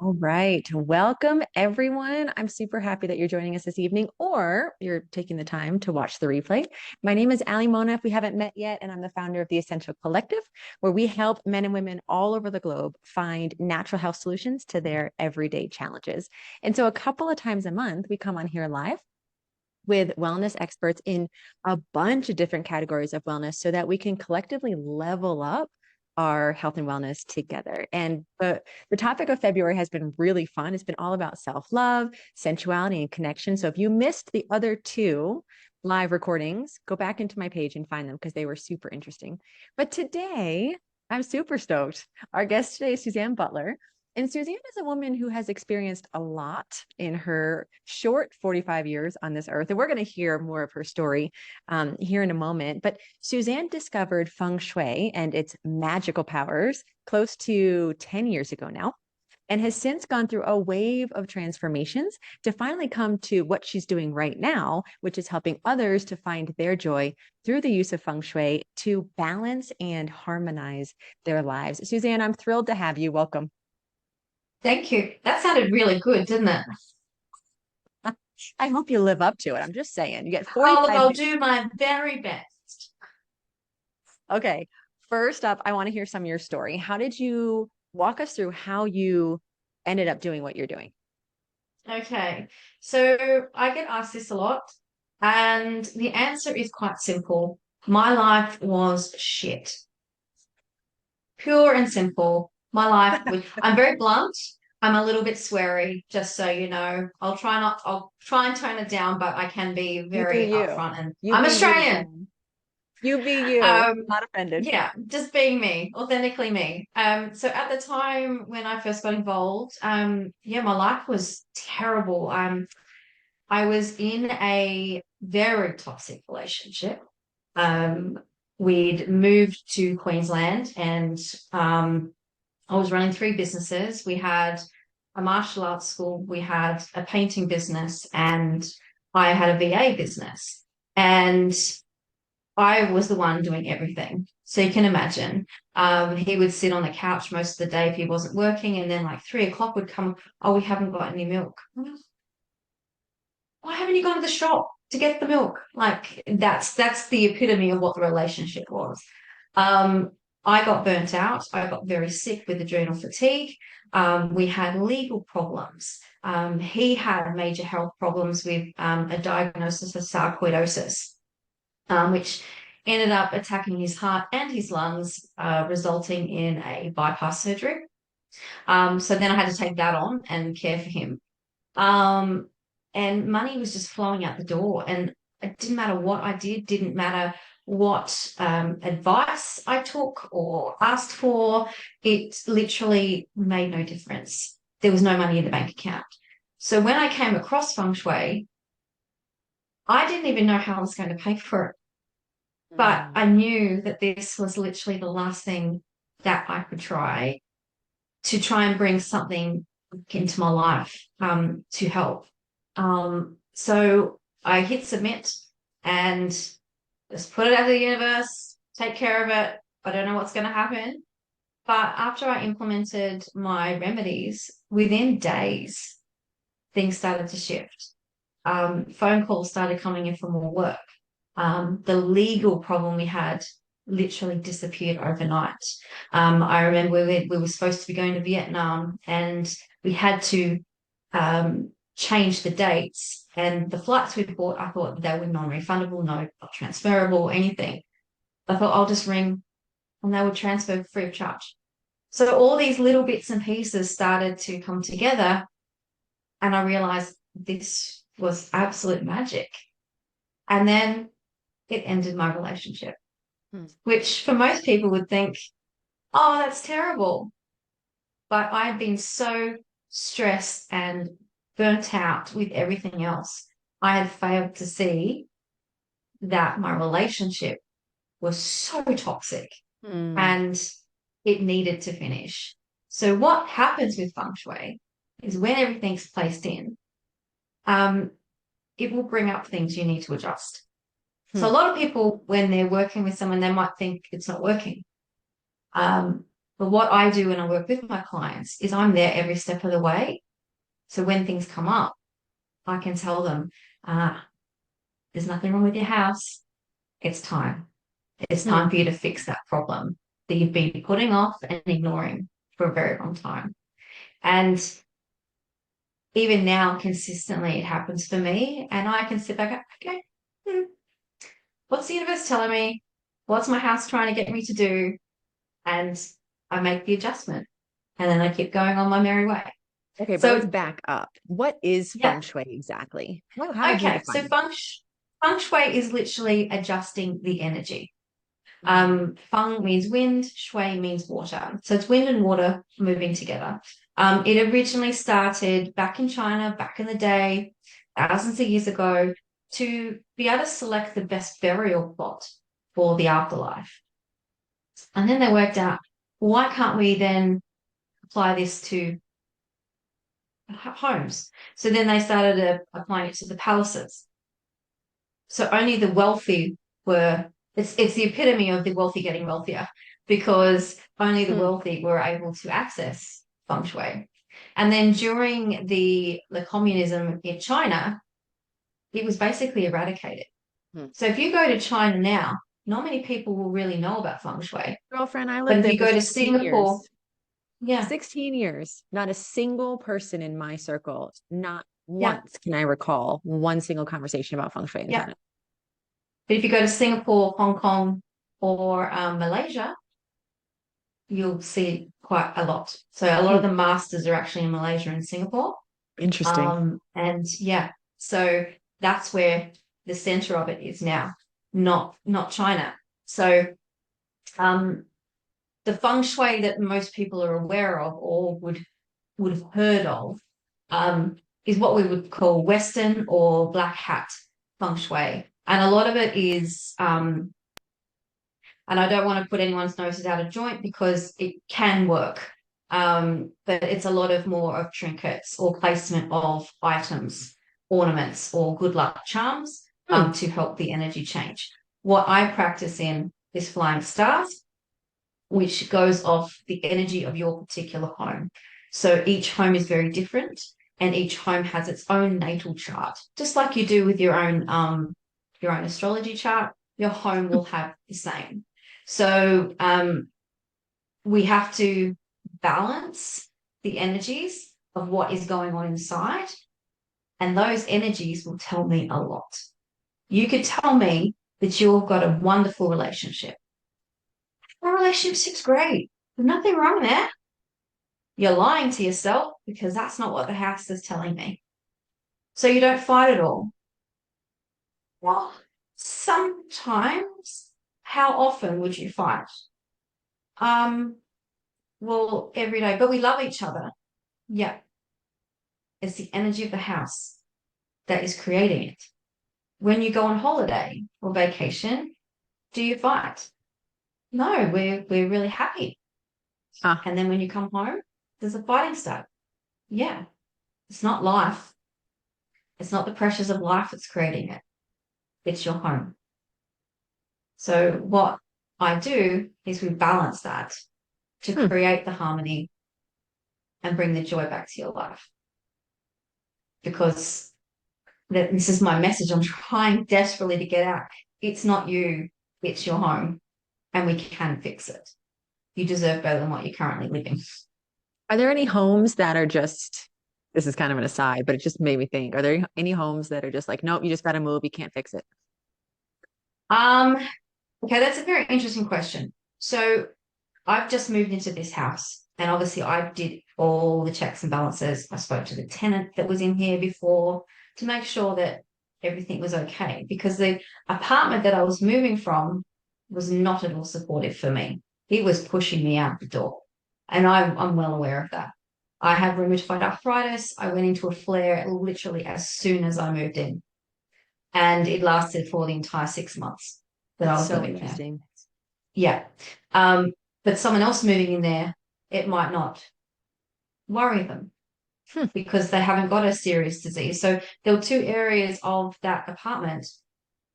All right. Welcome, everyone. I'm super happy that you're joining us this evening or you're taking the time to watch the replay. My name is Ali Mona, if we haven't met yet, and I'm the founder of the Essential Collective, where we help men and women all over the globe find natural health solutions to their everyday challenges. And so, a couple of times a month, we come on here live with wellness experts in a bunch of different categories of wellness so that we can collectively level up our health and wellness together. And the topic of February has been really fun. It's been all about self-love, sensuality, and connection. So if you missed the other two live recordings, go back into my page and find them because they were super interesting. But today, I'm super stoked. Our guest today is Suzanne Butler. And Suzanne is a woman who has experienced a lot in her short 45 years on this earth. And we're going to hear more of her story here in a moment. But Suzanne discovered feng shui and its magical powers close to 10 years ago now, and has since gone through a wave of transformations to finally come to what she's doing right now, which is helping others to find their joy through the use of feng shui to balance and harmonize their lives. Suzanne, I'm thrilled to have you. Welcome. Thank you. That sounded really good, didn't it? I hope you live up to it. I'm just saying, you get Oh, look, 45 I'll minutes. do my very best. Okay. First up, I want to hear some of your story. How did you walk us through how you ended up doing what you're doing? Okay. So I get asked this a lot, and the answer is quite simple. My life was shit. Pure and simple. I'm very blunt. I'm a little bit sweary, just so you know. I'll try and tone it down, but I can be You be very you. upfront and You I'm be you, Australian. girl. You be you. Um, Not offended. yeah, just being me, authentically me. So at the time when I first got involved, yeah, my life was terrible. I was in a very toxic relationship. Um, we'd moved to Queensland and I was running three businesses. We had a martial arts school, we had a painting business, and I had a VA business. And I was the one doing everything. So you can imagine, he would sit on the couch most of the day if he wasn't working, and then like 3 o'clock would come. Oh, we haven't got any milk. Why haven't you gone to the shop to get the milk? Like that's the epitome of what the relationship was. Um, I got burnt out. I got very sick with adrenal fatigue. We had legal problems. He had major health problems with a diagnosis of sarcoidosis, which ended up attacking his heart and his lungs, resulting in a bypass surgery. So then I had to take that on and care for him. Um, and money was just flowing out the door. And it didn't matter what I did, didn't matter what advice I took or asked for. It literally made no difference. There was no money in the bank account. So when I came across feng shui, I didn't even know how I was going to pay for it. But Mm. I knew that this was literally the last thing that I could try and bring something into my life to help. So I hit submit and just put it out of the universe, take care of it. I don't know what's going to happen. But after I implemented my remedies, within days, things started to shift. Phone calls started coming in for more work. The legal problem we had literally disappeared overnight. I remember we were supposed to be going to Vietnam and we had to change the dates. And the flights we bought, I thought they were non-refundable, no, not transferable, anything. I thought I'll just ring and they would transfer free of charge. So all these little bits and pieces started to come together, and I realized this was absolute magic. And then it ended my relationship, Hmm. which for most people would think, oh, that's terrible. But I've been so stressed and burnt out with everything else. I had failed to see that my relationship was so toxic Hmm. and it needed to finish. So what happens with feng shui is when everything's placed in, um, it will bring up things you need to adjust. So Hmm. a lot of people, when they're working with someone, they might think it's not working. Um, But what I do when I work with my clients is I'm there every step of the way. So when things come up, I can tell them, there's nothing wrong with your house. It's time. It's Hmm. time for you to fix that problem that you've been putting off and ignoring for a very long time. And even now, consistently, it happens for me. And I can sit back and go, okay, what's the universe telling me? What's my house trying to get me to do? And I make the adjustment. And then I keep going on my merry way. Okay, but let's So, back up. What is yeah. feng shui exactly? How would you Okay. define So it? feng shui is literally adjusting the energy. Mhm. Feng means wind, shui means water. So it's wind and water moving together. It originally started back in China, back in the day, thousands of years ago, to be able to select the best burial plot for the afterlife. And then they worked out, why can't we then apply this to homes? So then they started applying it to the palaces. So only the wealthy were, it's the epitome of the wealthy getting wealthier because only the Hmm. wealthy were able to access feng shui. And then during the communism in China, it was basically eradicated. Hmm. So if you go to China now, not many people will really know about feng shui. Girlfriend, I But lived if there you for go to 16 Singapore, years. yeah, 16 years. Not a single person in my circle, not yeah, once can I recall one single conversation about feng shui in yeah. China. But if you go to Singapore, Hong Kong, or Malaysia, you'll see quite a lot. So a lot Hmm. of the masters are actually in Malaysia and Singapore. Interesting. And yeah, so that's where the center of it is now, not China. So um, the feng shui that most people are aware of or would have heard of is what we would call Western or black hat feng shui. And a lot of it is and I don't want to put anyone's noses out of joint because it can work. But it's a lot of more of trinkets or placement of items, ornaments, or good luck charms Hmm. to help the energy change. What I practice in is flying stars, which goes off the energy of your particular home. So each home is very different, and each home has its own natal chart, just like you do with your own astrology chart. Your home will have the same. So we have to balance the energies of what is going on inside, and those energies will tell me a lot. You could tell me that you've got a wonderful relationship. My relationship's great. There's nothing wrong there. You're lying to yourself because that's not what the house is telling me. So you don't fight at all. Well, sometimes. How often would you fight? Um, well, every day, but we love each other. Yeah, it's the energy of the house that is creating it. When you go on holiday or vacation, do you fight? No, we're really happy. Ah, And then when you come home, there's a fighting start. Yeah, it's not life. It's not the pressures of life that's creating it. It's your home. So what I do is we balance that to hmm. create the harmony and bring the joy back to your life. Because this is my message I'm trying desperately to get out. It's not you, it's your home, and we can fix it. You deserve better than what you're currently living. Are there any homes that are just, this is kind of an aside, but it just made me think, are there any homes that are just like, nope, you just got to move, you can't fix it? Um, okay, that's a very interesting question. So I've just moved into this house, and obviously I did all the checks and balances. I spoke to the tenant that was in here before to make sure that everything was okay because the apartment that I was moving from was not at all supportive for me. He was pushing me out the door, and I'm well aware of that. I have rheumatoid arthritis. I went into a flare literally as soon as I moved in, and it lasted for the entire 6 months that I That's was so living there. interesting. Yeah. Um, but someone else moving in there, it might not worry them Hmm. because they haven't got a serious disease. So there were two areas of that apartment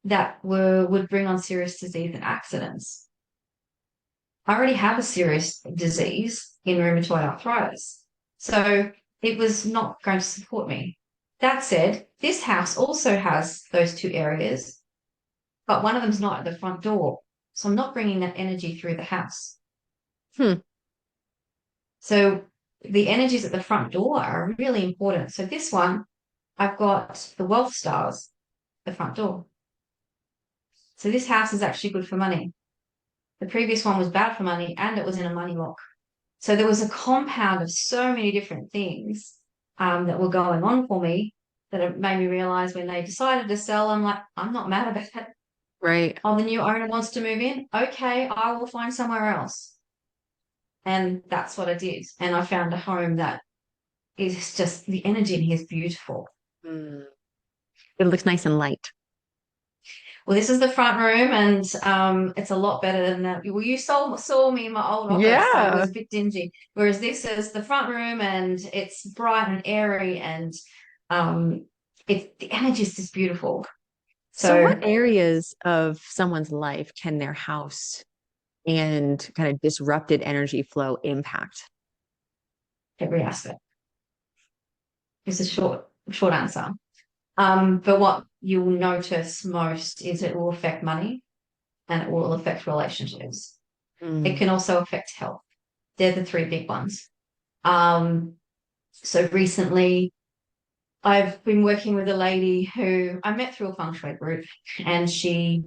that would bring on serious disease and accidents. I already have a serious disease in rheumatoid arthritis. So it was not going to support me. That said, this house also has those two areas, but one of them's not at the front door. So I'm not bringing that energy through the house. Hmm. So the energies at the front door are really important. So this one, I've got the wealth stars at the front door. So this house is actually good for money. The previous one was bad for money and it was in a money lock. So there was a compound of so many different things that were going on for me that it made me realize when they decided to sell, I'm like, I'm not mad about it. Right. Oh, the new owner wants to move in. Okay, I will find somewhere else. And that's what I did. And I found a home that is just the energy in here is beautiful. Mm. It looks nice and light. Well, this is the front room, and it's a lot better than that. Well, you saw me in my old office, so it Yeah. was a bit dingy. Whereas this is the front room, and it's bright and airy, and the energy is just beautiful. So, what So areas of someone's life can their house and kind of disrupted energy flow impact? every aspect is a short answer. But what you'll notice most is it will affect money and it will affect relationships. It Mm. can also affect health. They're the three big ones. Um, so recently I've been working with a lady who I met through a feng shui group, and she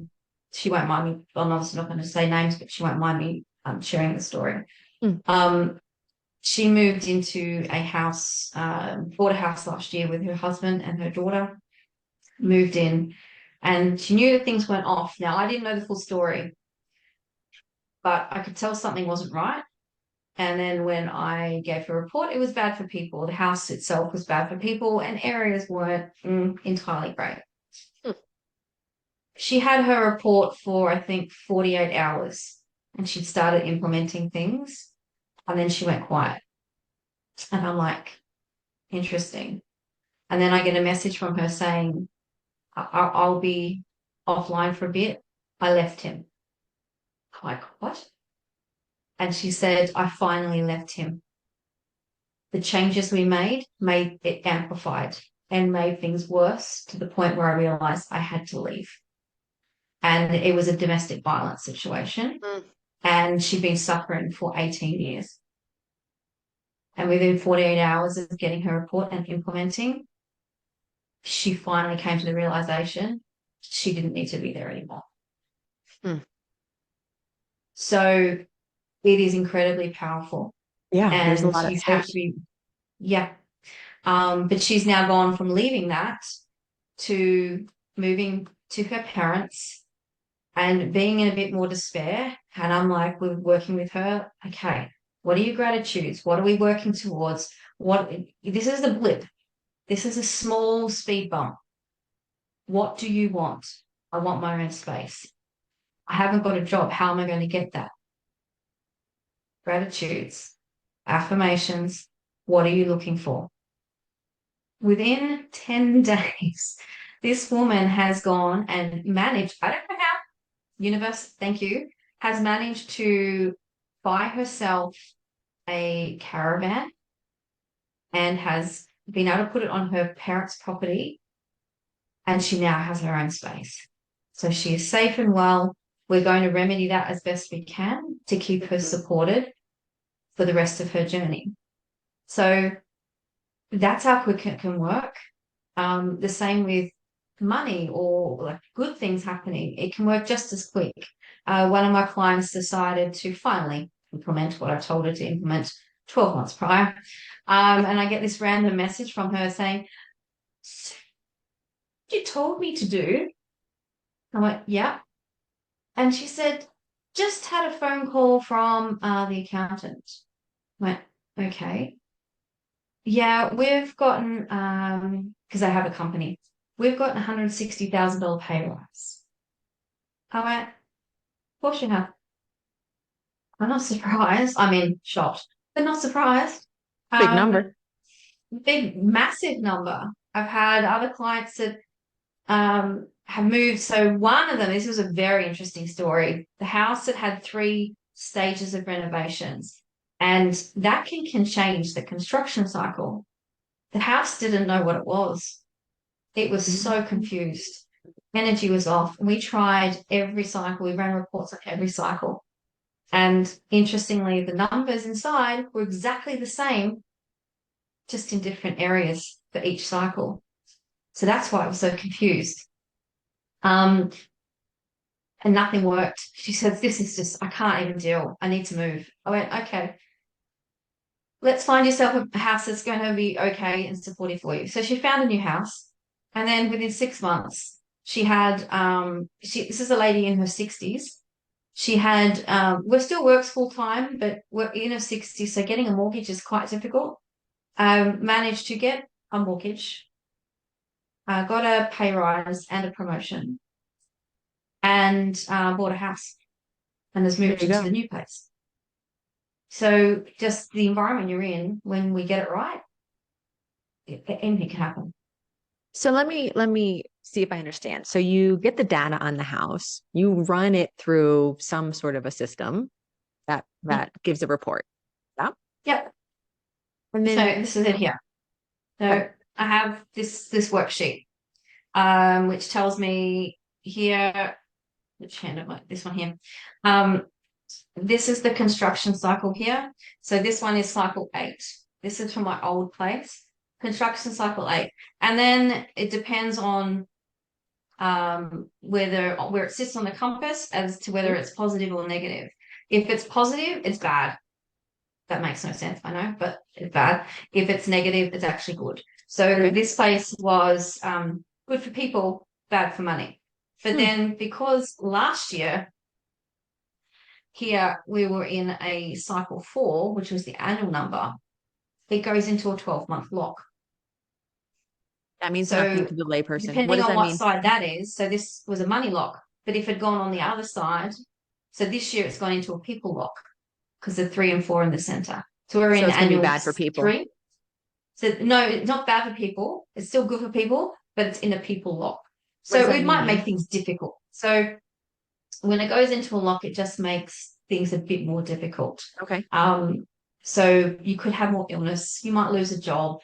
won't mind me. I'm obviously not going to say names, but she won't mind me sharing the story. Mm. Um, she moved into a house, bought a house last year with her husband and her daughter. Moved in, and she knew that things weren't off. Now I didn't know the full story, but I could tell something wasn't right. And then when I gave her a report, it was bad for people. The house itself was bad for people, and areas weren't entirely great. Hmm. She had her report for, I think, 48 hours, and she'd started implementing things, and then she went quiet. And I'm like, interesting. And then I get a message from her saying, I'll be offline for a bit. I left him. I'm like, what? And she said, I finally left him. The changes we made it amplified and made things worse to the point where I realized I had to leave. And it was a domestic violence situation. Mm. And she'd been suffering for 18 years. And within 48 hours of getting her report and implementing, she finally came to the realization she didn't need to be there anymore. Mm. So it is incredibly powerful. Yeah, there's a And lot at you have stake. to be, yeah. But she's now gone from leaving that to moving to her parents and being in a bit more despair. And I'm like, we're working with her. Okay, what are your gratitudes? What are we working towards? What this is the blip. This is a small speed bump. What do you want? I want my own space. I haven't got a job. How am I going to get that? Gratitudes, affirmations. What are you looking for? Within 10 days, this woman has gone and managed, I don't know how, universe, thank you, has managed to buy herself a caravan and has been able to put it on her parents' property, and she now has her own space. So she is safe and well. We're going to remedy that as best we can to keep her Mhm. supported for the rest of her journey. So that's how quick it can work. The same with money or like good things happening. It can work just as quick. One of my clients decided to finally implement what I told her to implement 12 months prior. And I get this random message from her saying, you told me to do. I went, yeah. And she said, just had a phone call from the accountant. I went, okay. Yeah, we've gotten, because I have a company, we've gotten $160,000 pay rise. I went, of course you have. I'm not surprised. I mean, shocked, but not surprised. Big Um, number. big, massive number. I've had other clients that have moved. So one of them, this was a very interesting story. The house that had three stages of renovations. And that can change the construction cycle. The house didn't know what it was. It was so Mhm. confused. Energy was off. We tried every cycle. We ran reports on every cycle. And interestingly, the numbers inside were exactly the same, just in different areas for each cycle. So that's why I was so confused. Um, and nothing worked. She said, "This is just, I can't even deal. I need to move." I went, "Okay, let's find yourself a house that's going to be okay and supportive for you." So she found a new house. And then within 6 months, she had, this is a lady in her 60s. She had, we still works full time, but we're in her 60s. So getting a mortgage is quite difficult. Managed to get a mortgage, got a pay rise and a promotion, and bought a house and has There moved you into go. the new place. So just the environment you're in, when we get it right, anything can happen. So let me see if I understand. So you get the data on the house, you run it through some sort of a system that gives a report. Yeah. Yep. And So then this is it here. okay. So I have this worksheet, which tells me here, which hand am I? This one here. Um, this is the construction cycle here. So this one is cycle 8. This is from my old place. Construction cycle 8. And then it depends on where it sits on the compass as to whether it's positive or negative. If it's positive, it's bad. That makes no sense, I know, but it's bad. If it's negative, it's actually good. So Okay. this place was good for people, bad for money. But Hmm. then because last year here we were in a cycle 4, which was the annual number, it goes into a 12-month lock. That means nothing So to the layperson. What depending does on that what mean? side that is, so this was a money lock. But if it had gone on the other side, so this year it's gone into a people lock because the 3 and 4 in the center. So we're So in it's going to be annual bad for people. 3. So no, it's not bad for people. It's still good for people, but it's in a people lock. What does So that it might make mean? things difficult. So when it goes into a lock, it just makes things a bit more difficult. Okay. Um, so you could have more illness. You might lose a job.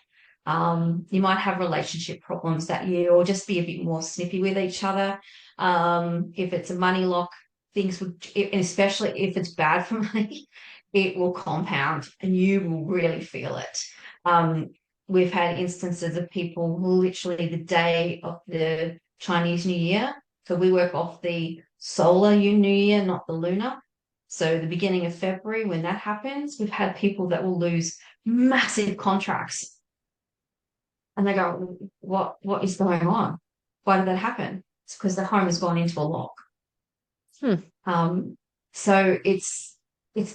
You might have relationship problems that year, or just be a bit more snippy with each other. If it's a money lock, things would, especially if it's bad for money, it will compound and you will really feel it. Um, we've had instances of people who literally the day of the Chinese New Year. So we work off the solar New Year, not the lunar. So the beginning of February, when that happens, we've had people that will lose massive contracts. And they go, what is going on? Why did that happen? It's because the home has gone into a lock. Hmm. Um, so it's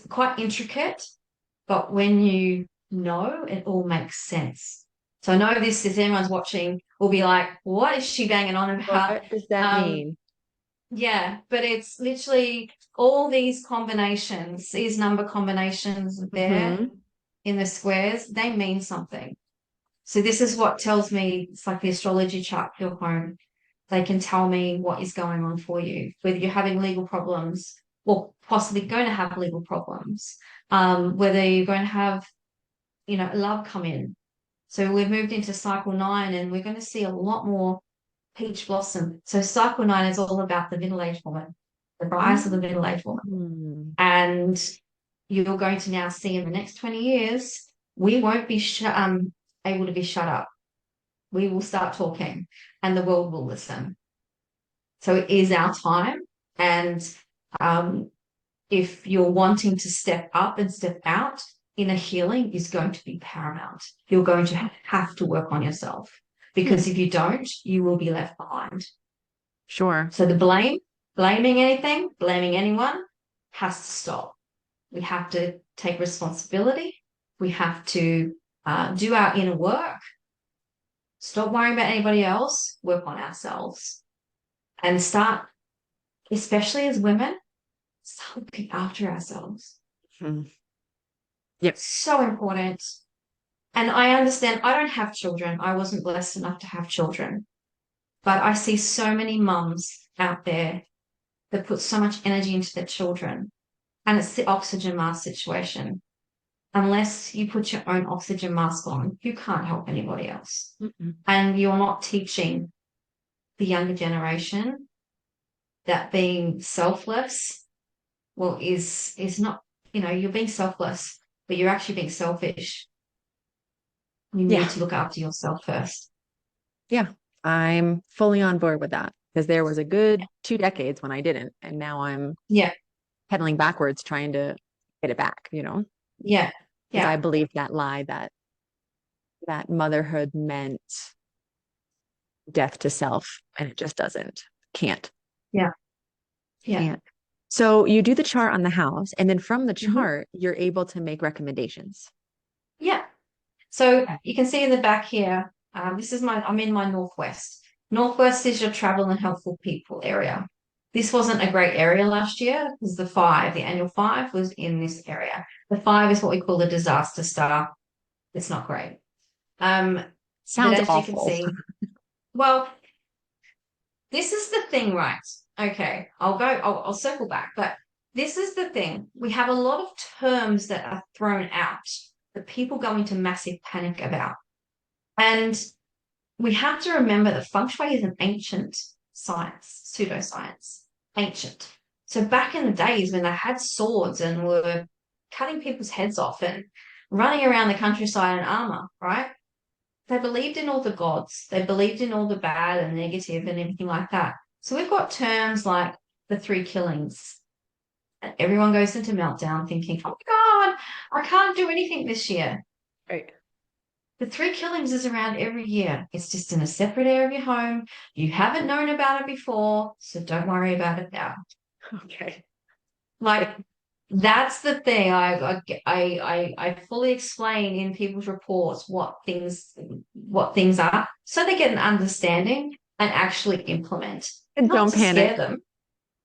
quite intricate, but when you know, it all makes sense. So I know this, if anyone's watching, will be like, what is she banging on about? What does that Um, mean? yeah, but it's literally all these combinations, these number combinations there Hmm. in the squares, they mean something. So this is what tells me, it's like the astrology chart for your home. They can tell me what is going on for you, whether you're having legal problems or possibly going to have legal problems, whether you're going to have, love come in. So we've moved into cycle 9 and we're going to see a lot more peach blossom. So cycle 9 is all about the middle-aged woman, the rise of the middle-aged woman. Hmm. And you're going to now see in the next 20 years, we won't be able to be shut up. We will start talking and the world will listen. So it is our time. And um, if you're wanting to step up and step out, inner healing is going to be paramount. You're going to have to work on yourself Hmm. because if you don't, you will be left behind. Sure. So the blaming anything, blaming anyone has to stop. We have to take responsibility. We have to do our inner work, stop worrying about anybody else, work on ourselves, and start, especially as women, start looking after ourselves. Hmm. Yep. So important. And I understand I don't have children. I wasn't blessed enough to have children. But I see so many mums out there that put so much energy into their children. and it's the oxygen mask situation. Unless you put your own oxygen mask on, you can't help anybody else. Mm-mm. And you're not teaching the younger generation that being selfless, well, is not, you're being selfless, but you're actually being selfish. You need Yeah. to look after yourself first. Yeah. I'm fully on board with that because there was a good 2 decades when I didn't. And now I'm Yeah, pedaling backwards trying to get it back, yeah, because yeah, I believed that lie that motherhood meant death to self, and it just doesn't. Can't. yeah, yeah. Can't. So you do the chart on the house, and then from the Mhm. chart, you're able to make recommendations. Yeah. So you can see in the back here, I'm in my northwest. Northwest is your travel and helpful people area. This wasn't a great area last year because the annual five was in this area. The five is what we call the disaster star. It's not great. Um, but Sounds as you can awful. see, well, this is the thing, right? Okay, I'll circle back, but this is the thing. We have a lot of terms that are thrown out that people go into massive panic about. And we have to remember that feng shui is an ancient science, pseudoscience, ancient. So back in the days when they had swords and were cutting people's heads off and running around the countryside in armor, right? They believed in all the gods. They believed in all the bad and negative and everything like that. So we've got terms like the three killings. And everyone goes into meltdown thinking, oh my God, I can't do anything this year. Right. The three killings is around every year. It's just in a separate area of your home. You haven't known about it before, so don't worry about it now. Okay. Like that's the thing. I fully explain in people's reports what things are, so they get an understanding and actually implement. And Not don't to scare panic. them,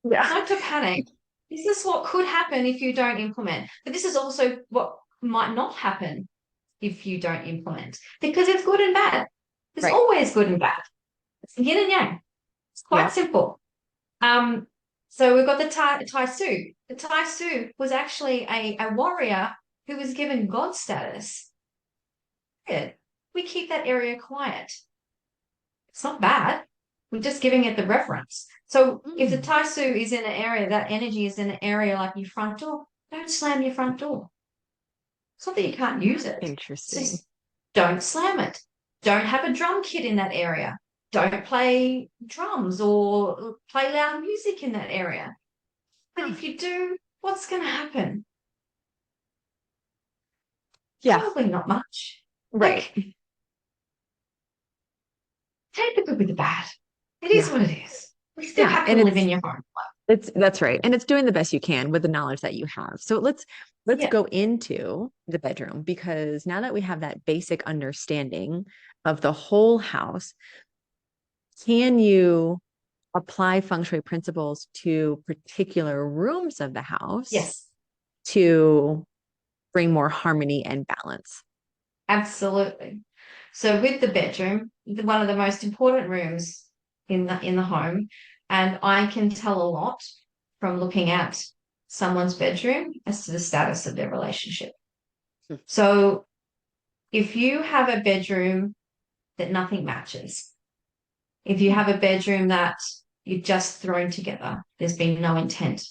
Yeah. not to panic. This is what could happen if you don't implement. But this is also what might not happen if you don't implement because it's good and bad. There's Right. always good and bad. It's yin and yang. It's quite Yeah. simple. Um, so we've got the Tai Su. The Tai Su was actually a warrior who was given God status. Yeah, we keep that area quiet. It's not bad. We're just giving it the reference. So if the Mm. Tai Su is in an area, that energy is in an area like your front door, don't slam your front door. It's not that you can't use it. It's Interesting. just don't slam it. Don't have a drum kit in that area. Don't play drums or play loud music in that area. But Huh. if you do, what's going to happen? Yeah. Probably not much. Right. Like, take the good with the bad. It is Yeah. what it is. We still Yeah. have to And live in your home. that's right. And it's doing the best you can with the knowledge that you have. So let's Yeah. go into the bedroom, because now that we have that basic understanding of the whole house, can you apply feng shui principles to particular rooms of the house Yes, to bring more harmony and balance? absolutely. So with the bedroom, one of the most important rooms in the home, and I can tell a lot from looking at someone's bedroom as to the status of their relationship. Hmm. So if you have a bedroom that nothing matches, if you have a bedroom that you've just thrown together, there's been no intent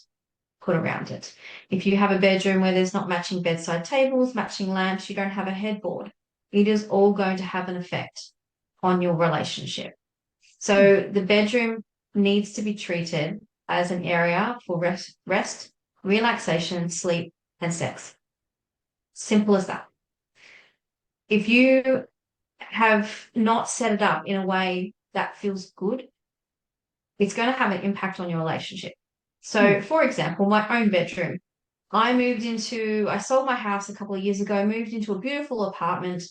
put around it. If you have a bedroom where there's not matching bedside tables, matching lamps, you don't have a headboard, it is all going to have an effect on your relationship. Hmm. So the bedroom needs to be treated as an area for rest, relaxation, sleep, and sex. Simple as that. If you have not set it up in a way that feels good, it's going to have an impact on your relationship. So, Hmm. for example, my own bedroom, I sold my house a couple of years ago, moved into a beautiful apartment.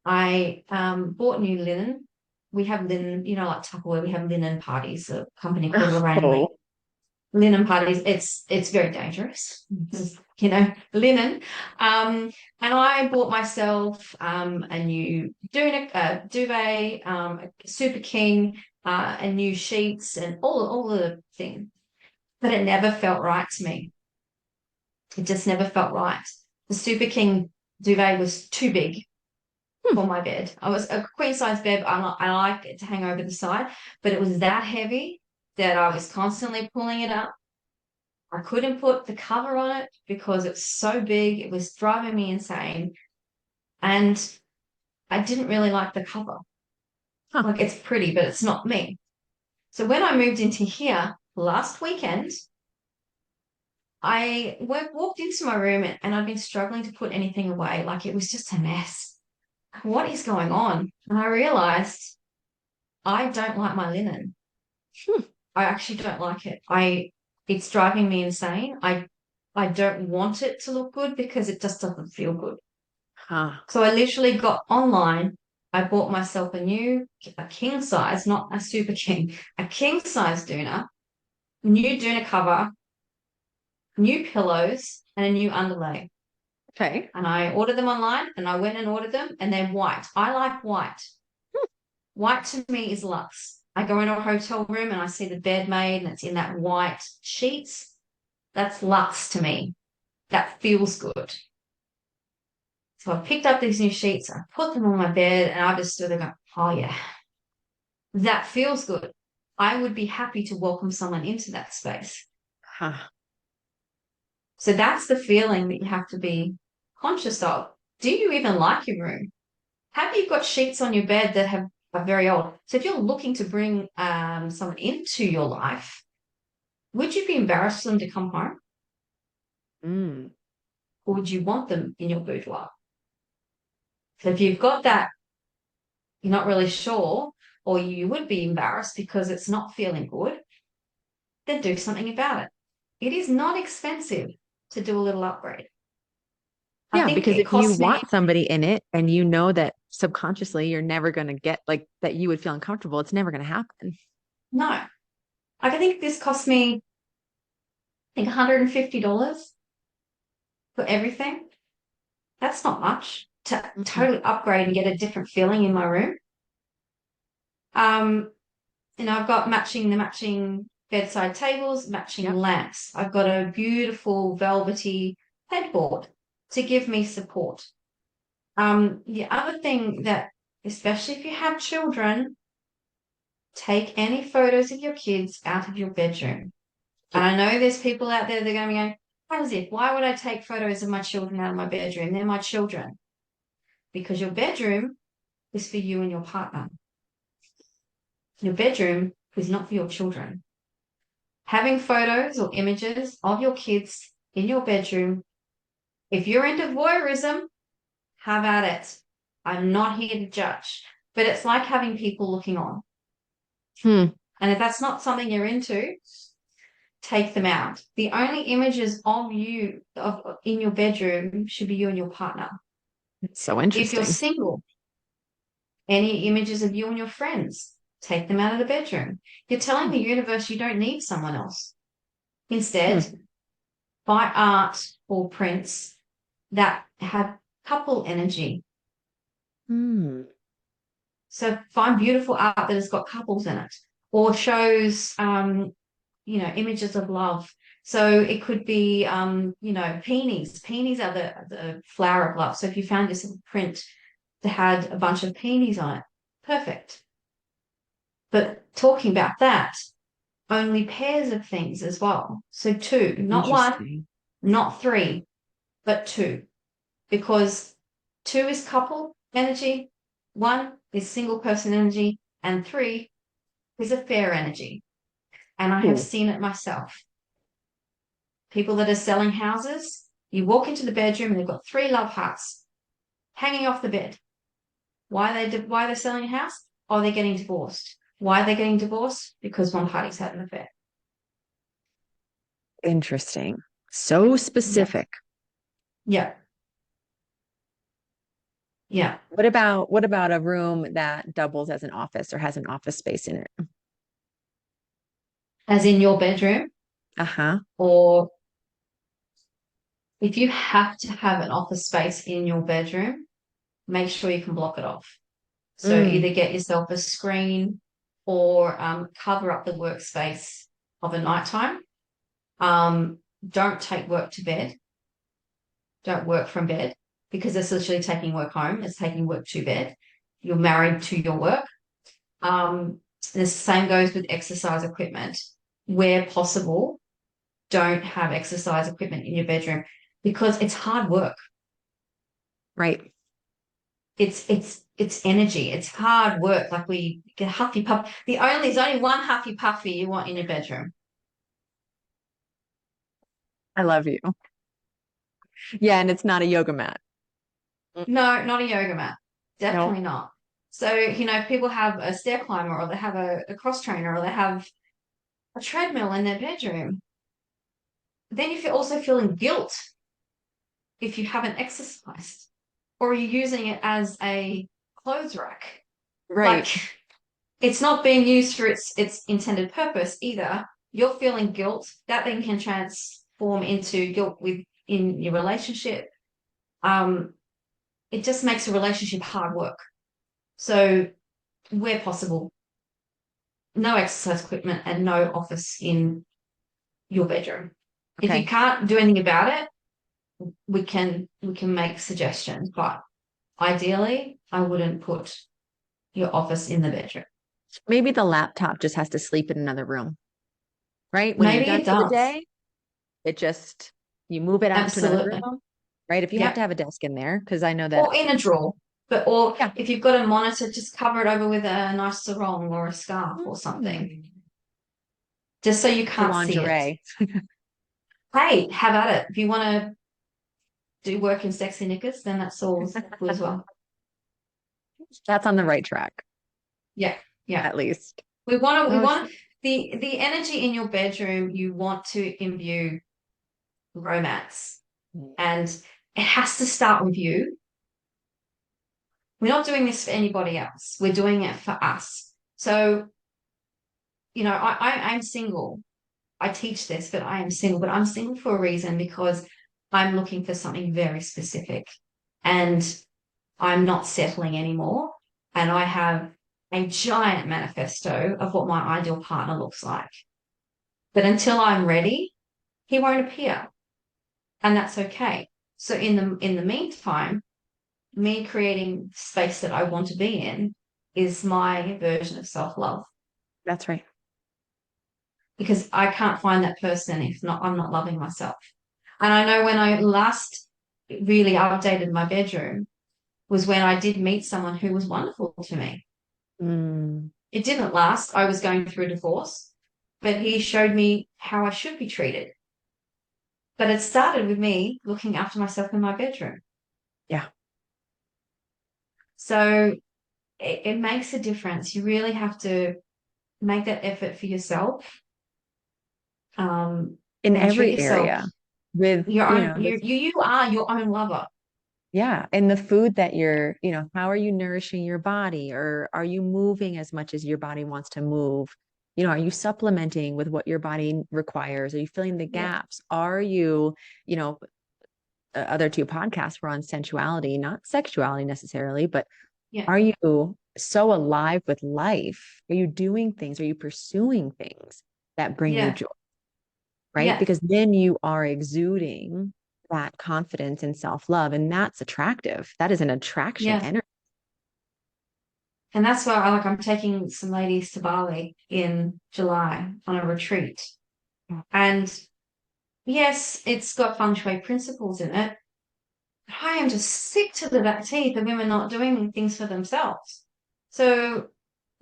I bought new linen. We have linen, like Tupperware, we have linen parties, a company called Lorraine Lee. Oh, Linen parties, it's very dangerous. Linen. And I bought myself a new duvet, a Super King, and new sheets and all the thing. But it never felt right to me. It just never felt right. The Super King duvet was too big Hmm. for my bed. I was a queen size bed. I like it to hang over the side, but it was that heavy that I was constantly pulling it up. I couldn't put the cover on it because it's so big. It was driving me insane. And I didn't really like the cover. Huh. Like it's pretty, but it's not me. So when I moved into here last weekend, walked into my room and I'd been struggling to put anything away. Like it was just a mess. What is going on? And I realized I don't like my linen. Hmm. I actually don't like it. It's driving me insane. I don't want it to look good because it just doesn't feel good. Huh. So I literally got online. I bought myself a king size, not a super king, a king size doona, new doona cover, new pillows, and a new underlay. Okay. And I ordered them online and I went and ordered them and they're white. I like white. White to me is luxe. I go into a hotel room and I see the bed made and it's in that white sheets. That's luxe to me. That feels good. So I picked up these new sheets, I put them on my bed, and I just stood there going, oh yeah, that feels good. I would be happy to welcome someone into that space. Huh. So that's the feeling that you have to be conscious of. Do you even like your room? Have you got sheets on your bed that are very old? So if you're looking to bring someone into your life, would you be embarrassed for them to come home? Mm. Or would you want them in your boudoir? So if you've got that, you're not really sure, or you would be embarrassed because it's not feeling good, then do something about it. It is not expensive to do a little upgrade. I Yeah, think because it if you cost me, want somebody in it and you know that subconsciously you're never going to get like that, you would feel uncomfortable, it's never going to happen. no, I think this cost me, I think $150 for everything. That's not much to Mhm. totally upgrade and get a different feeling in my room. Um, I've got the matching bedside tables, matching Yep. lamps. I've got a beautiful velvety headboard to give me support. The other thing that, especially if you have children, take any photos of your kids out of your bedroom. And I know there's people out there that are going to be going, as if, why would I take photos of my children out of my bedroom? They're my children. Because your bedroom is for you and your partner. Your bedroom is not for your children. Having photos or images of your kids in your bedroom, if you're into voyeurism, have at it. I'm not here to judge, but it's like having people looking on. Hmm. And if that's not something you're into, take them out. The only images of you in your bedroom should be you and your partner. It's so If you're interesting. single, any images of you and your friends, take them out of the bedroom. You're telling the universe you don't need someone else. Hmm. Instead, buy art or prints that have couple energy. Hmm. So find beautiful art that has got couples in it or shows, images of love. So it could be, peonies. Peonies are the flower of love. So if you found this print that had a bunch of peonies on it, perfect. But talking about that, only pairs of things as well. So two, not one, Interesting. not three, but two. Because two is couple energy, one is single person energy, and three is affair energy. And I have Ooh, seen it myself. People that are selling houses, you walk into the bedroom and they've got three love hearts hanging off the bed. Why they're selling a house? Oh, they're getting divorced. Why are they getting divorced? Because one party's had an affair. interesting. So Yeah. specific. Yeah. Yeah. What about a room that doubles as an office or has an office space in it? As in your bedroom, Uh-huh. or if you have to have an office space in your bedroom, make sure you can block it off. So Mm. either get yourself a screen or cover up the workspace of a nighttime. Don't take work to bed. don't work from bed because it's literally taking work home. It's taking work to bed. You're married to your work. The same goes with exercise equipment. Where possible, don't have exercise equipment in your bedroom because it's hard work. Right. It's energy. It's hard work. Like we get huffy puff. There's only one huffy puffy you want in your bedroom. I love you. Yeah, and it's not a yoga mat. No, not a yoga mat. No. Definitely not. So, people have a stair climber or they have a cross trainer or they have a treadmill in their bedroom. Then you're also feeling guilt if you haven't exercised or you're using it as a clothes rack. Like Right. it's not being used for its intended purpose either. You're feeling guilt. That then can transform into guilt in your relationship. It just makes a relationship hard work. So where possible, no exercise equipment and no office in your bedroom. If you Okay. can't do anything about it, we can make suggestions, but ideally, I wouldn't put your office in the bedroom. Maybe the laptop just has to sleep in another room, right? When you're Maybe done it for the does. day, it just, you move it out into another Absolutely. room, right? If you have Yeah. to have a desk in there, because I know that, Or in a drawer. Or yeah. if you've got a monitor, just cover it over with a nice sarong or a scarf or something, Mm. just so you The can't see it. lingerie. Hey, have at it. If you want to do work in sexy knickers, then that's all good as well. That's on the right track, Yeah, yeah. at least. We Oh, want the energy in your bedroom. You want to imbue romance, and it has to start with you. We're not doing this for anybody else. We're doing it for us. So, I'm single. I teach this, but I am single. But I'm single for a reason because I'm looking for something very specific, and I'm not settling anymore. And I have a giant manifesto of what my ideal partner looks like. But until I'm ready, he won't appear, and that's okay. So in the meantime, me creating space that I want to be in is my version of self-love that's right. because I can't find that person if not I'm not loving myself. And I know when I last really updated my bedroom was when I did meet someone who was wonderful to me. Mm, It didn't last. I was going through a divorce, but he showed me how I should be treated. But it started with me looking after myself in my bedroom. yeah. So it makes a difference. You really have to make that effort for yourself, In and treat every yourself area with, your you own. know, this, You are your own lover. yeah. And the food that you're, how are you nourishing your body, or are you moving as much as your body wants to move? Are you supplementing with what your body requires? Are you filling the Yeah, gaps? Are you, you know, other two podcasts were on sensuality, not sexuality necessarily, but yeah, are you so alive with life? Are you doing things? Are you pursuing things that bring you yeah, joy? Right? yeah. Because then you are exuding that confidence and self-love, and that's attractive. That is an attraction Yeah. energy. And that's why I'm taking some ladies to Bali in July on a retreat. And yes, it's got feng shui principles in it. I am just sick to the back teeth of women not doing things for themselves. So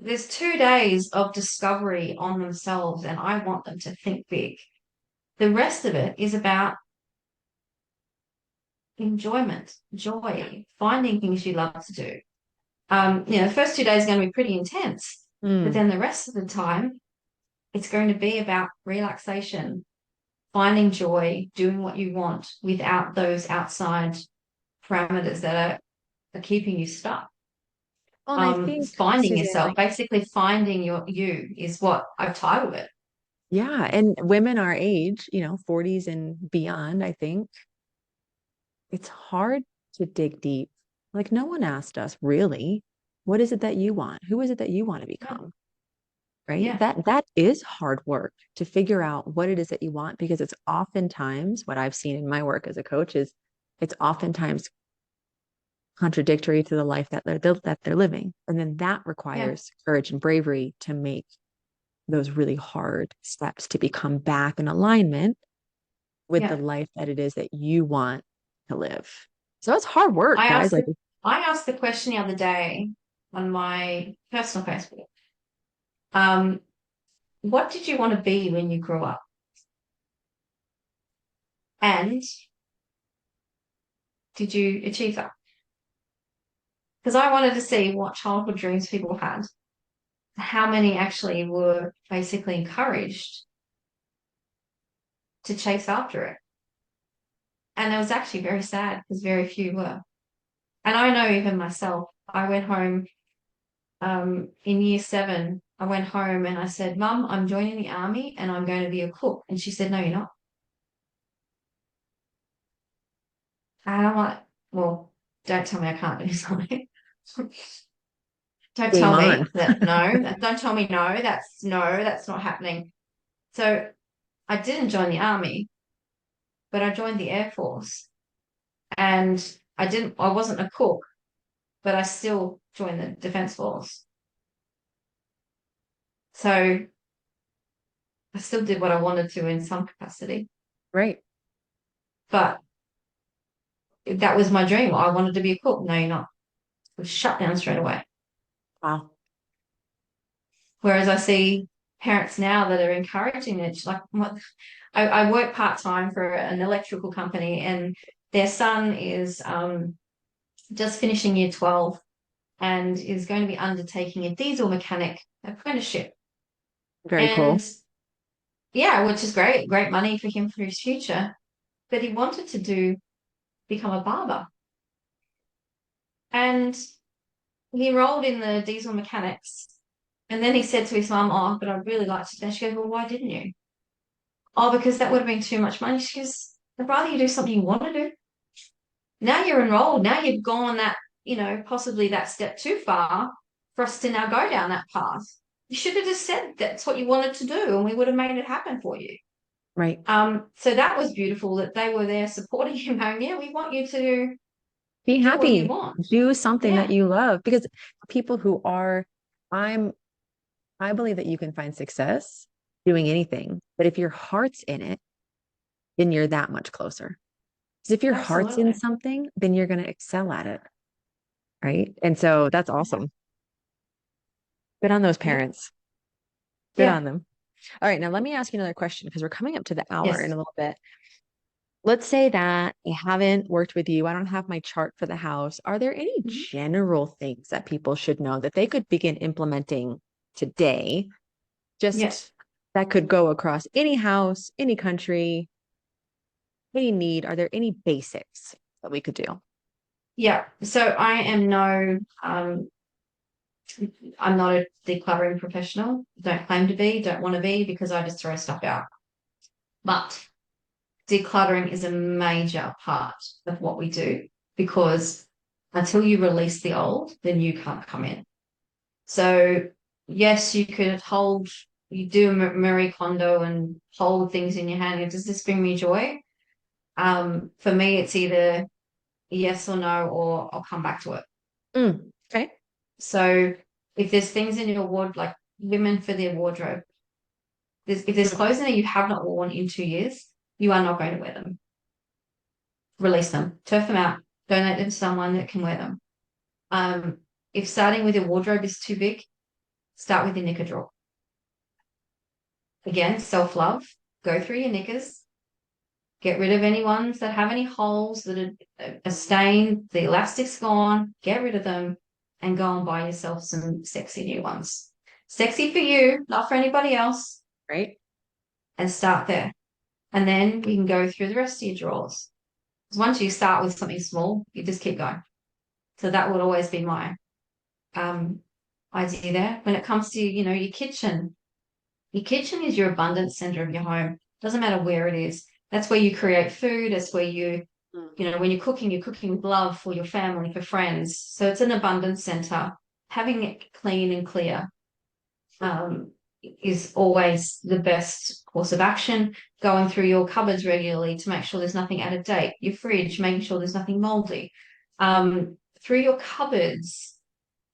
there's 2 days of discovery on themselves, and I want them to think big. The rest of it is about enjoyment, joy, finding things you love to do. The first 2 days are going to be pretty intense, but Mm. then the rest of the time, it's going to be about relaxation, finding joy, doing what you want without those outside parameters that are keeping you stuck. Well, and I think, Finding Suzanne, yourself, like, basically finding you is what I've titled it. yeah, and women our age, 40s and beyond, I think it's hard to dig deep. Like, no one asked us really, what is it that you want? Who is it that you want to Yeah, become? Right? yeah, That is hard work to figure out what it is that you want, because it's oftentimes what I've seen in my work as a coach is it's oftentimes contradictory to the life that they're living. And then that Yeah. requires courage and bravery to make those really hard steps to become back in alignment with the Yeah. life that it is that you want to live. So it's hard work, I guys. asked Like, the I asked the question the other day on my personal Facebook. Um, what did you want to be when you grew up? And did you achieve that? Because I wanted to see what childhood dreams people had, how many actually were basically encouraged to chase after it. And it was actually very sad because very few were. And I know even myself, I went home in year 7. I went home and I said, Mum, I'm joining the army and I'm going to be a cook. And she said, No, you're not. And I'm like, Well, don't tell me I can't do something. Don't game tell on. me that don't tell me no, that's not happening. So I didn't join the army, but I joined the Air Force. And I wasn't a cook, but I still joined the Defence Force. So I still did what I wanted to in some capacity. Right. But that was my dream. I wanted to be a cook. No, you're not. It was shut down straight away. Wow. Whereas I see parents now that are encouraging it. Like what I work part-time for an electrical company and their son is just finishing year 12 and is going to be undertaking a diesel mechanic apprenticeship. Very cool. And yeah, which is great money for him for his future. But he wanted to become a barber. And he enrolled in the diesel mechanics. And then he said to his mum, Oh, but I'd really like to. And she goes, Well, why didn't you? Oh, because that would have been too much money. She goes, I'd rather you do something you want to do. Now you're enrolled. Now you've gone that, possibly that step too far for us to now go down that path. You should have just said that's what you wanted to do and we would have made it happen for you. Right. So that was beautiful that they were there supporting him, going, Yeah, we want you to Be do what you happy. want. Do something that Yeah. you love because people who are, I'm, I believe that you can find success doing anything, but if your heart's in it, then you're that much closer. Because if your heart's in Absolutely. something, then you're going to excel at it. Right. And so that's Yeah. awesome. Good on those Yeah. parents. Good Yeah. on them. All right. Now, let me ask you another question because we're coming up to the hour in Yes. a little bit. Let's say that I haven't worked with you. I don't have my chart for the house. Are there any Mhm. general things that people should know that they could begin implementing today? Yes. Just that could go across any house, any country, any need. Are there any basics that we could do? Yeah. So I'm not a decluttering professional. Don't claim to be, don't want to be because I just throw stuff out. But decluttering is a major part of what we do because until you release the old, the new can't come in. So yes, you do Marie Kondo and hold things in your hand. Does this bring me joy? For me, it's either yes or no, or I'll come back to it. Okay. So if there's things in your ward, like women for their wardrobe, if there's Mm, clothes in there you have not worn in 2 years, you are not going to wear them. Release them, turf them out, donate them to someone that can wear them. Um, if starting with your wardrobe is too big, start with your knicker drawer. Again, self-love. Go through your knickers, get rid of any ones that have any holes that are stained, the elastic's gone, get rid of them, and go and buy yourself some sexy new ones. Sexy for you, not for anybody else, right. and start there. And then you can go through the rest of your drawers. Because once you start with something small, you just keep going. So that would always be my um, idea there. When it comes to, your kitchen is your abundance center of your home. Doesn't matter where it is. That's where you create food. That's where Mm. when you're cooking with love for your family, for friends. So it's an abundance center. Having it clean and clear is always the best course of action. Going through your cupboards regularly to make sure there's nothing out of date, your fridge, making sure there's nothing moldy. Through your cupboards,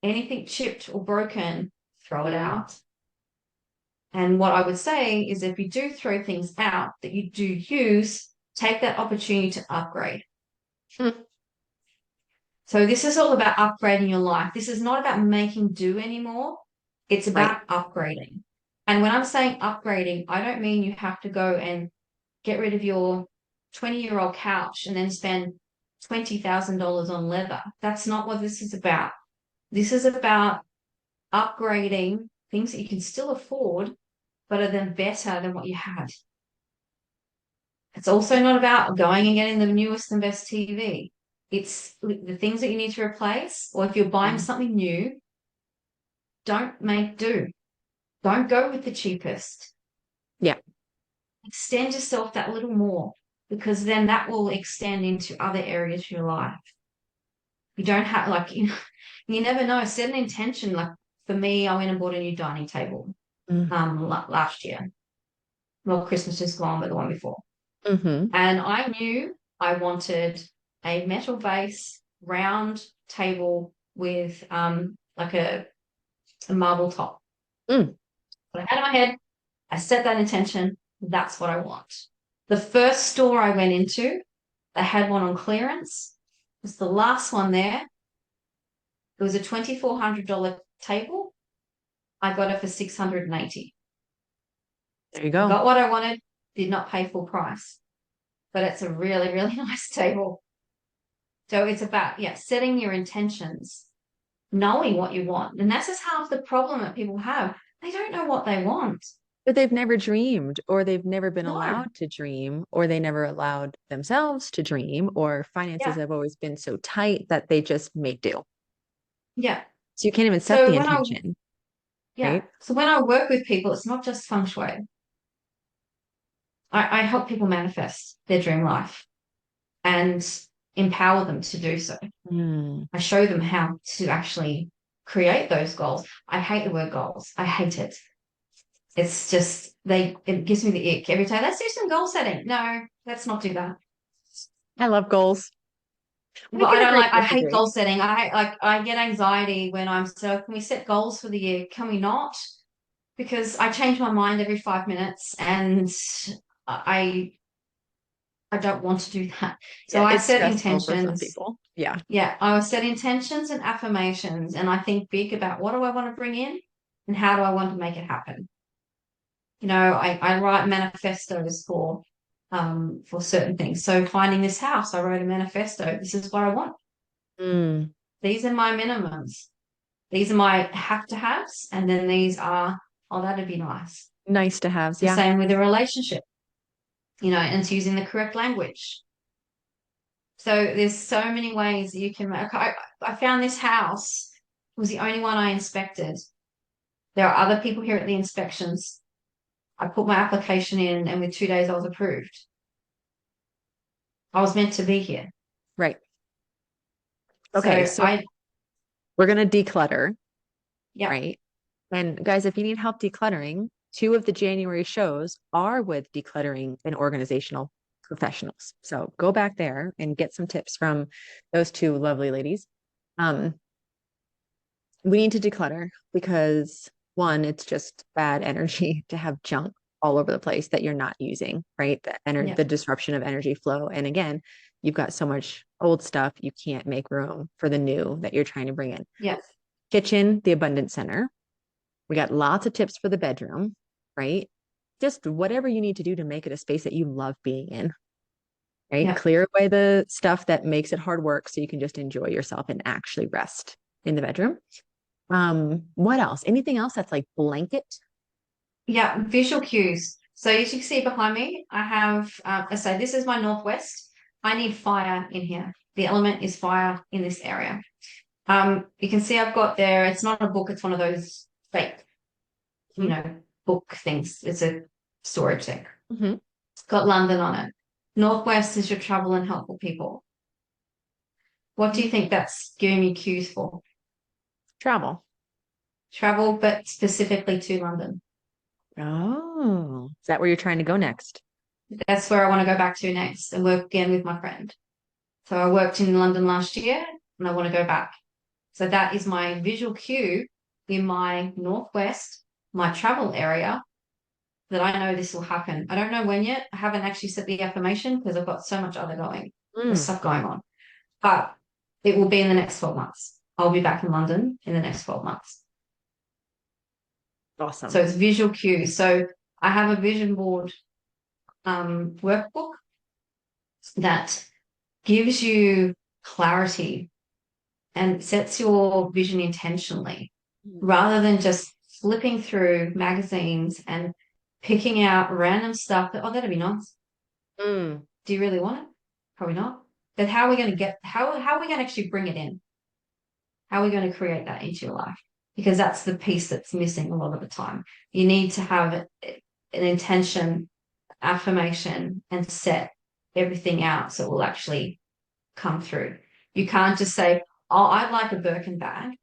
anything chipped or broken, throw it out. And what I would say is if you do throw things out that you do use, take that opportunity to upgrade. So this is all about upgrading your life. This is not about making do anymore. It's about upgrading. And when I'm saying upgrading, I don't mean you have to go and get rid of your 20-year-old couch and then spend $20,000 on leather. That's not what this is about. This is about upgrading things that you can still afford, but are then better than what you had. It's also not about going and getting the newest and best TV. It's the things that you need to replace, or if you're buying something new, don't make do. Don't go with the cheapest. Yeah. Extend yourself that little more, because then that will extend into other areas of your life. You don't have, like, you never know. Set an intention. Like for me, I went and bought a new dining table last year. Well, Christmas is gone, but the one before. And I knew I wanted a metal base, round table with like a marble top. But I had in my head, I set that intention. That's what I want. The first store I went into, they had one on clearance. It was the last one there. It was a $2,400 table. I got it for $680. There you go. Got what I wanted, did not pay full price. But it's a really, really nice table. So it's about, setting your intentions, knowing what you want. And that's just half the problem that people have. They don't know what they want. But they've never dreamed, or they've never been No. allowed to dream, or they never allowed themselves to dream, or finances have always been so tight that they just make do. Yeah. So you can't even set the intention. Right? So when I work with people, it's not just feng shui. I help people manifest their dream life and empower them to do so. I show them how to actually create those goals. I hate the word goals. I hate it. It's just, it gives me the ick every time. Let's do some goal setting. No, let's not do that. I love goals. Well, I hate goal setting. I get anxiety when I'm so, can we set goals for the year? Can we not? Because I change my mind every 5 minutes and I don't want to do that. So I set intentions. Yeah. Yeah. I will set intentions and affirmations, and I think big about what do I want to bring in and how do I want to make it happen. I write manifestos for certain things. So finding this house, I wrote a manifesto. This is what I want. These are my minimums. These are my have to haves. And then these are, oh, that'd be nice. Nice to have. The same with a relationship, and it's using the correct language. So there's so many ways that you can make. I found this house. It was the only one I inspected. There are other people here at the inspections. I put my application in, and with 2 days I was approved. I was meant to be here. Right. Okay. So we're going to declutter. Yeah. Right. And guys, if you need help decluttering, 2 of the January shows are with decluttering and organizational professionals. So go back there and get some tips from those 2 lovely ladies. We need to declutter because 1, it's just bad energy to have junk all over the place that you're not using, right? The disruption of energy flow. And again, you've got so much old stuff, you can't make room for the new that you're trying to bring in. Yes. Kitchen, the abundance center. We got lots of tips for the bedroom, right? Just whatever you need to do to make it a space that you love being in, right? Yeah. Clear away the stuff that makes it hard work so you can just enjoy yourself and actually rest in the bedroom. What else? Anything else that's like blanket? Yeah, visual cues. So as you can see behind me, I have, so this is my northwest. I need fire in here. The element is fire in this area. You can see I've got there, it's not a book, it's one of those fake, book things. It's a storage thing. It's got London on it. Northwest is your travel and helpful people. What do you think that's giving me cues for? Travel. Travel, but specifically to London. Oh, is that where you're trying to go next? That's where I want to go back to next and work again with my friend. So I worked in London last year and I want to go back. So that is my visual cue in my Northwest, my travel area, that I know this will happen. I don't know when yet. I haven't actually set the affirmation because I've got so much Mm, stuff going on. But it will be in the next 12 months. I'll be back in London in the next 12 months. So awesome. it's visual cues. So I have a vision board workbook that gives you clarity and sets your vision intentionally Mm. rather than just flipping through magazines and picking out random stuff that, oh, that'd be nice. Mm, Do you really want it? Probably not. But how are we going to get, how are we going to actually bring it in? How are we going to create that into your life? Because that's the piece that's missing a lot of the time. You need to have an intention, affirmation, and set everything out so it will actually come through. You can't just say, oh, I'd like a Birkin bag.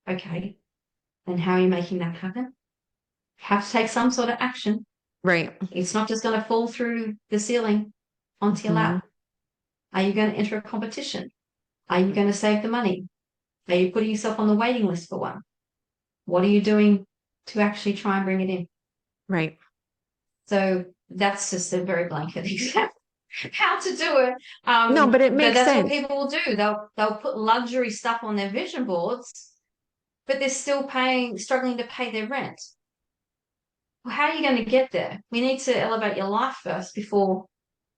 Okay. And how are you making that happen? You have to take some sort of action. right. It's not just going to fall through the ceiling onto your Mhm, lap. Are you going to enter a competition? Are you going to save the money? Are you putting yourself on the waiting list for one? What are you doing to actually try and bring it in? right. So that's just a very blanket example how to do it. No, but it But makes that's what sense. people will do. They'll put luxury stuff on their vision boards, but they're still struggling to pay their rent. Well, how are you going to get there? We need to elevate your life first before.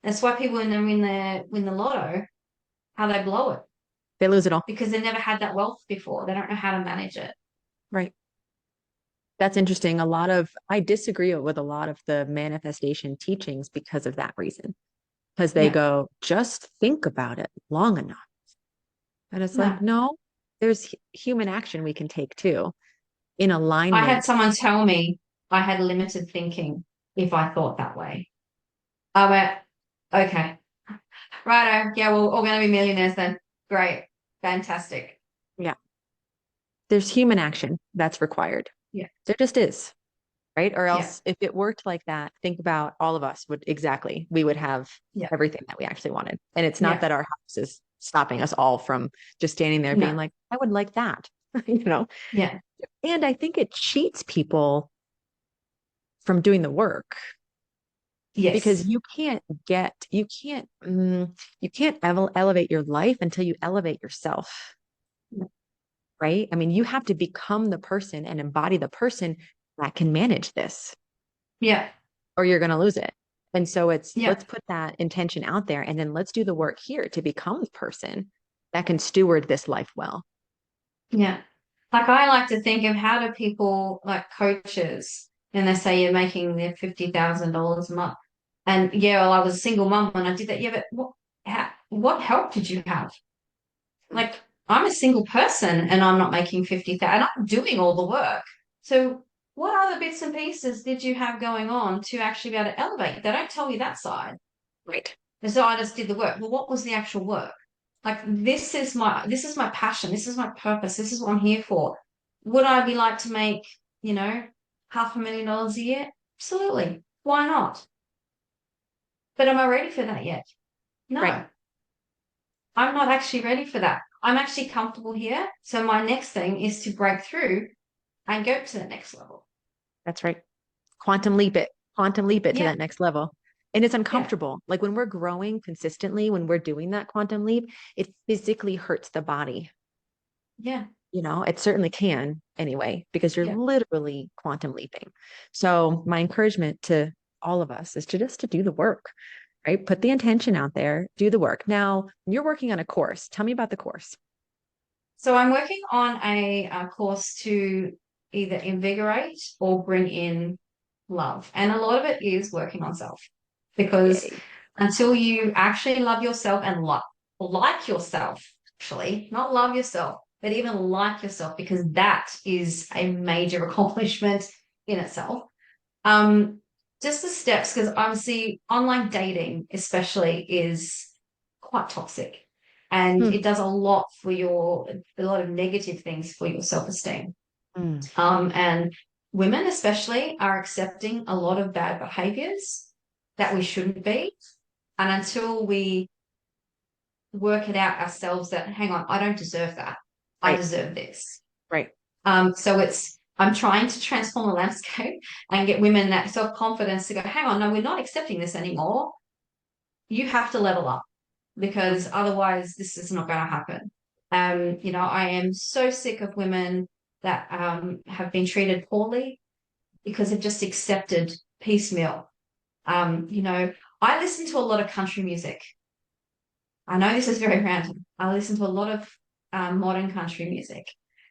That's why people when they win the lotto, how they blow it They lose it all. because they never had that wealth before. They don't know how to manage it. Right. That's interesting. I disagree with a lot of the manifestation teachings because of that reason. Because they Yeah, go, just think about it long enough. And it's like, no. no, there's human action we can take too in I had alignment. someone tell me I had limited thinking if I thought that way. I went, okay, righto. Yeah, we're all going to be millionaires then. Great. Fantastic. Yeah. There's human action that's required. Yeah. There just is. Right. Or Yeah. else if it worked like that, think about all of us we would have Yeah. everything that we actually wanted. And it's not Yeah. that our house is stopping us all from just standing there being No. like, I would like that, you know? Yeah. And I think it cheats people from doing the work because Yes. you can't elevate your life until you elevate yourself. Right. I mean, you have to become the person and embody the person that can manage this, Yeah. or you're going to lose it. And so Yeah. let's put that intention out there and then let's do the work here to become the person that can steward this life well. Yeah. Like I like to think of how do people like coaches and they say you're making their $50,000 a month. And yeah, well, I was a single mom when I did that. Yeah, but what help did you have? Like I'm a single person and I'm not making 50,000 and I'm doing all the work. So what other bits and pieces did you have going on to actually be able to elevate? They don't tell you that side. Right. And so I just did the work. Well, what was the actual work? Like this is my passion. This is my purpose. This is what I'm here for. Would I be like to make, you know, $500,000 a year? Absolutely. Why not? But am I ready for that yet? Right. No, I'm not actually ready for that. I'm actually comfortable here. So my next thing is to break through and go to the next level. That's right. Quantum leap it to Yeah. that next level. And it's Yeah. uncomfortable. Like when we're growing consistently, when we're doing that quantum leap, it physically hurts the body. Yeah. It certainly can anyway, because you're Yeah. literally quantum leaping. So my encouragement to all of us is to just to do the work, right? Put the intention out there, do the work. Now, you're working on a course. Tell me about the course. So I'm working on a course to either invigorate or bring in love. And a lot of it is working on self because Yay. until you actually love yourself and like yourself, actually, not love yourself, but even like yourself, because that is a major accomplishment in itself. Um, just the steps, because obviously online dating, especially, is quite toxic and Hmm. it does a lot of negative things for your self-esteem. Mm. And women especially are accepting a lot of bad behaviors that we shouldn't be. And until we work it out ourselves that, hang on, I don't deserve that. I Right. deserve this. Right. So I'm trying to transform the landscape and get women that self-confidence to go, hang on, no, we're not accepting this anymore. You have to level up because otherwise this is not going to happen. I am so sick of women that have been treated poorly because they've just accepted piecemeal. I listen to a lot of country music. I know this is very random. I listen to a lot of modern country music.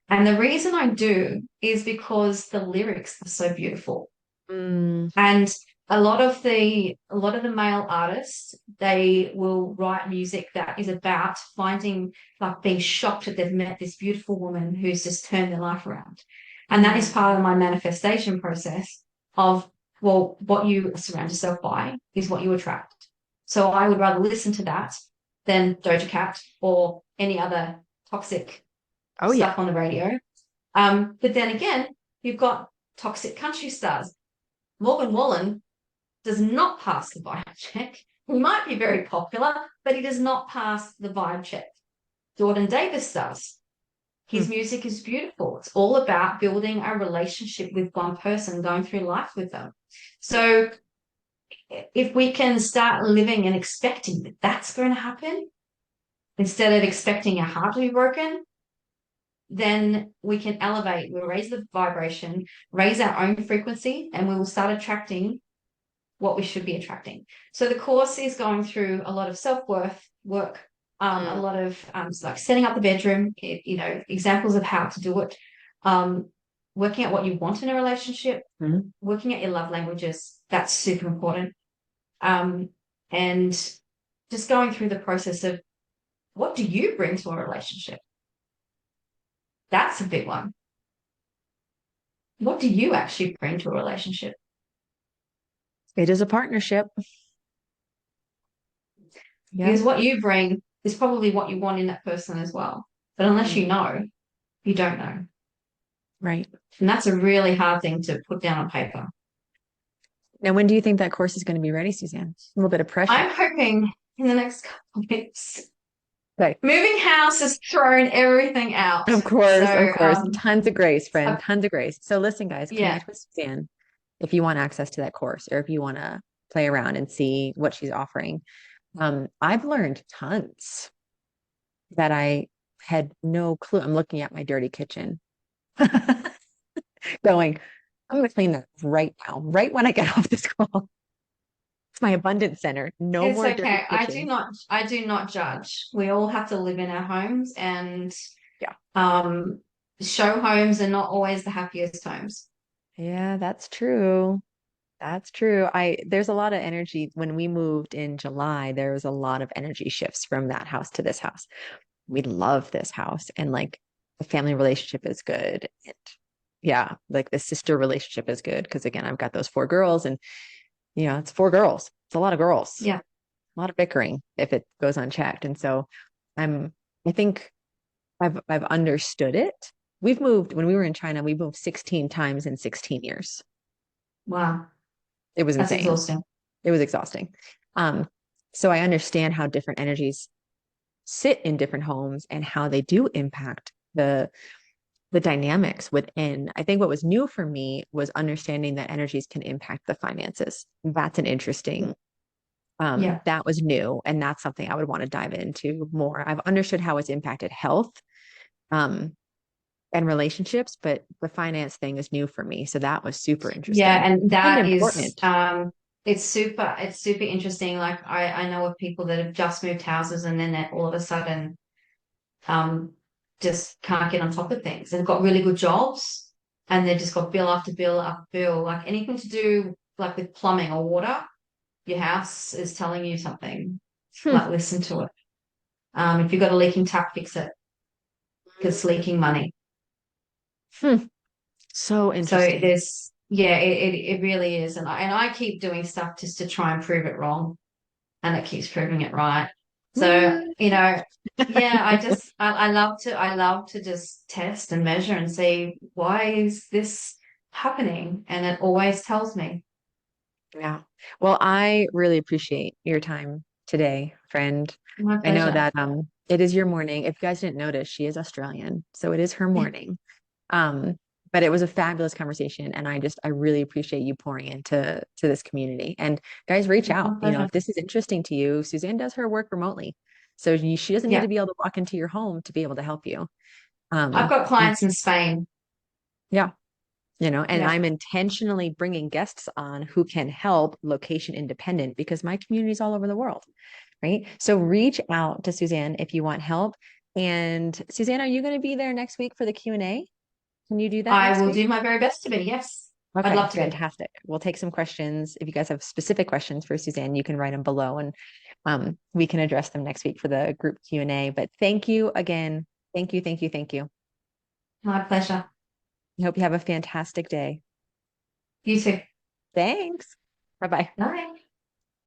And the reason I do is because the lyrics are so beautiful. Mm, And a lot of the male artists, they will write music that is about finding, like, being shocked that they've met this beautiful woman who's just turned their life around. And that is part of my manifestation process of, well, what you surround yourself by is what you attract. So I would rather listen to that than Doja Cat or any other toxic oh yeah. stuff on the radio. But then again, you've got toxic country stars. Morgan Wallen does not pass the vibe check. He might be very popular, but he does not pass the vibe check. Jordan Davis does. His music is beautiful. It's all about building a relationship with one person, going through life with them. So if we can start living and expecting that that's going to happen, instead of expecting our heart to be broken, then we can elevate, we'll raise the vibration, raise our own frequency, and we will start attracting what we should be attracting. So the course is going through a lot of self-worth work, a lot of like setting up the bedroom, examples of how to do it, working out what you want in a relationship, working out your love languages. That's super important. And just going through the process of, what do you bring to a relationship? That's a big one. What do you actually bring to a relationship? It is a partnership. Yeah. Because what you bring is probably what you want in that person as well. But unless you know, you don't know. Right. And that's a really hard thing to put down on paper. Now, when do you think that course is going to be ready, Suzanne? A little bit of pressure. I'm hoping in the next couple of weeks. Okay. Moving house has thrown everything out. Of course, So, of course. Tons of grace, friend. Tons of grace. So listen, guys, yeah. connect with Suzanne if you want access to that course or if you want to play around and see what she's offering. I've learned tons that I had no clue. I'm looking at my dirty kitchen, going, I'm going to clean that right now, right when I get off this call. It's my abundance center. No It's more okay. dirty I kitchen. do not judge. We all have to live in our homes, and Yeah. Show homes are not always the happiest homes. Yeah, that's true. That's true. There's a lot of energy. When we moved in July, there was a lot of energy shifts from that house to this house. We love this house, and like the family relationship is good. And yeah, like the sister relationship is good because again, I've got those four girls, and it's four girls. It's a lot of girls. Yeah. A lot of bickering if it goes unchecked. And so I think I've understood it. We've moved when we were in China, we moved 16 times in 16 years. Wow. It was That's insane. exhausting. It was exhausting. So I understand how different energies sit in different homes and how they do impact the dynamics within. I think what was new for me was understanding that energies can impact the finances. That's an interesting that was new. And that's something I would want to dive into more. I've understood how it's impacted health and relationships, but the finance thing is new for me. So that was super interesting. Yeah, and that is important. it's super interesting. Like I know of people that have just moved houses and then all of a sudden just can't get on top of things. They've got really good jobs and they've just got bill after bill after bill. Like anything to do like with plumbing or water, your house is telling you something. Like listen to it. If you've got a leaking tap, fix it. Because it's leaking money. So So interesting. it really is. And I keep doing stuff just to try and prove it wrong. And it keeps proving it right. So, yeah, I love to just test and measure and see, why is this happening, and it always tells me. Yeah. Well, I really appreciate your time today, friend. My I know pleasure. that it is your morning. If you guys didn't notice, she is Australian, so it is her morning. Um, but it was a fabulous conversation, and I really appreciate you pouring into this community. And guys, reach My out. You know, pleasure. if this is interesting to you, Suzanne does her work remotely, so she doesn't need Yeah. to be able to walk into your home to be able to help you. I've Um, got clients in Spain. yeah, you know, and Yeah. I'm intentionally bringing guests on who can help location independent because my community is all over the world, right? So reach out to Suzanne if you want help. And Suzanne, are you going to be there next week for the Q&A? Can you do that I next will week? do my very best to be. Yes. I'd Okay, love to be. fantastic. We'll take some questions. If you guys have specific questions for Suzanne, you can write them below and we can address them next week for the group Q&A. But thank you again. Thank you, thank you, thank you. My pleasure. I hope you have a fantastic day. You too. Thanks. Bye-bye. Bye.